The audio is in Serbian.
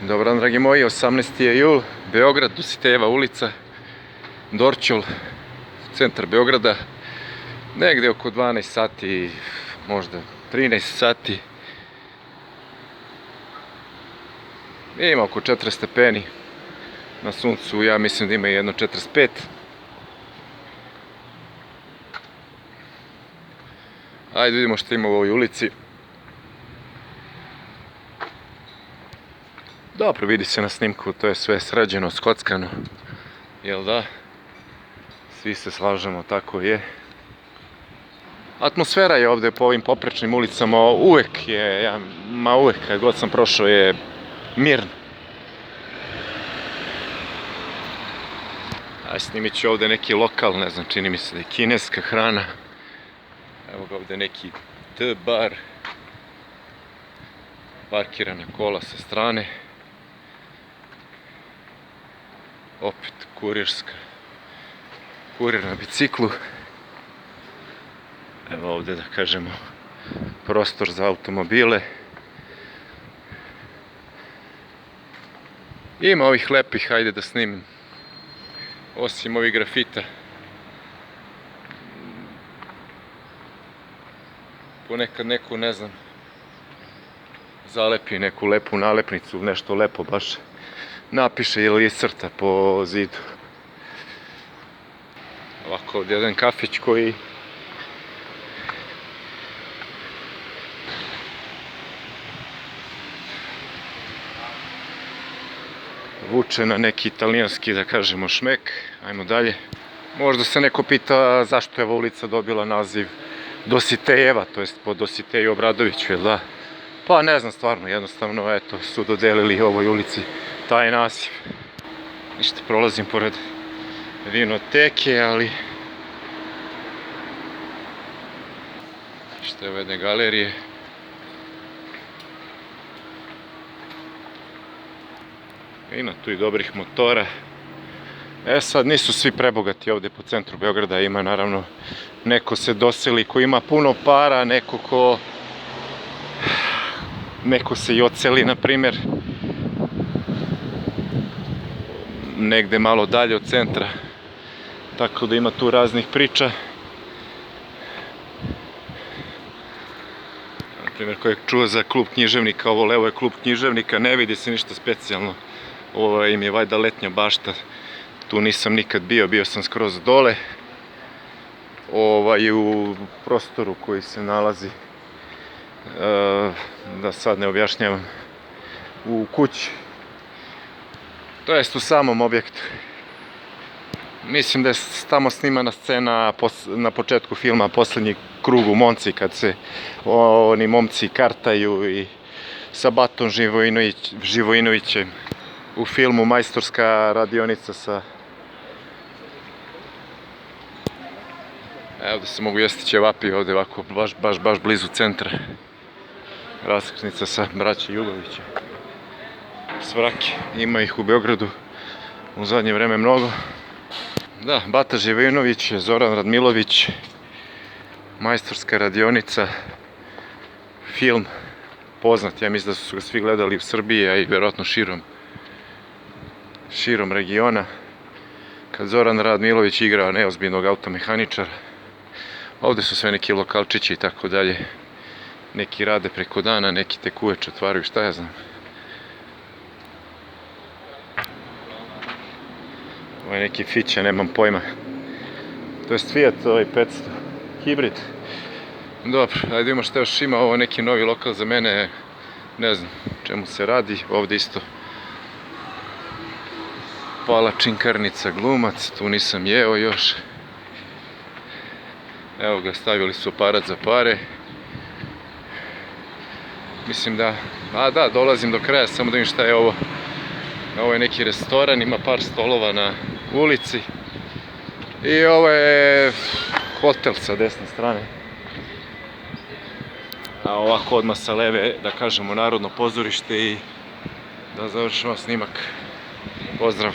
Dobar dan, dragi moji, 18. je jul, Beograd, Dositejeva ulica, Dorćol, centar Beograda, negde oko 12 sati, možda 13 sati. Ima oko 40 stepeni, na suncu ja mislim da ima jedno 45. Ajde vidimo što ima u ovoj ulici. Dobro, vidi se na snimku, to je sve sređeno, skockano, jel da? Svi se slažemo, tako je. Atmosfera je ovde po ovim poprečnim ulicama uvek je, uvek kad god sam prošao je mirno. A snimit ću ovde neki lokal, ne znam, čini mi se da je kineska hrana. Evo ga ovde neki T-bar. Parkirana kola sa strane. Opet kurir na biciklu. Evo ovde da kažemo prostor za automobile. Ima ovih lepih, hajde da snimim. Osim ovih grafita. Ponekad neku, ne znam, zalepi neku lepu nalepnicu, nešto lepo baš napiše ili iscrta po zidu. Ovako ovdje jedan kafić koji vuče na neki italijanski, da kažemo, šmek. Ajmo dalje. Možda se neko pita zašto je ova ulica dobila naziv Dositejeva, to jest po Dositeju Obradoviću, jel da? Pa ne znam, stvarno, jednostavno, eto, su dodelili ovoj ulici taj naziv. Ništa, prolazim pored vinoteke, ali što je ove jedne galerije. Ima tu i dobrih motora. Sad nisu svi prebogati ovde po centru Beograda, ima naravno neko se doseli ko ima puno para, neko se i odseli, na primjer, negde malo dalje od centra, tako da ima tu raznih priča. Na primjer, ko je čuo za klub književnika, ovo levo je klub književnika, ne vidi se ništa specijalno. Ovo im je valjda letnja bašta, tu nisam nikad bio sam skroz dole. U prostoru koji se nalazi, da sad ne objašnjavam, u kući, to jest u samom objektu. Mislim da je tamo snimana scena na početku filma Poslednji krug u Monci, kad se oni momci kartaju i sa Batom Živojinovićem u filmu Majstorska radionica sa... Evo da se mogu jesti ćevapi ovde ovako, baš blizu centra. Raskrsnica sa braće Jugovića. Svrake, ima ih u Beogradu u zadnje vreme mnogo. Da, Bata Živojinović, Zoran Radmilović, Majstorska radionica, film poznat, ja mislim da su ga svi gledali u Srbiji, a i vjerojatno širom regiona, kad Zoran Radmilović igrao neozbiljnog automehaničara. Ovde su sve neki lokalčići i tako dalje. Neki rade preko dana, neki tek uveče otvaraju, šta ja znam. Ovo je neki Fića, nemam pojma. To je Fiat, ovaj 500 hibrid. Dobro, ajde vidimo šta još ima. Ovo je neki novi lokal za mene, ne znam čemu se radi. Ovde isto palačinkarnica Glumac, tu nisam jeo još. Evo ga, stavili su aparat za pare. Mislim da, da, dolazim do kraja, samo da vidim šta je ovo. Ovo je neki restoran, ima par stolova na ulici. I ovo je hotel sa desne strane. A ovako odmah sa leve, da kažemo, Narodno pozorište i da završimo snimak. Pozdrav!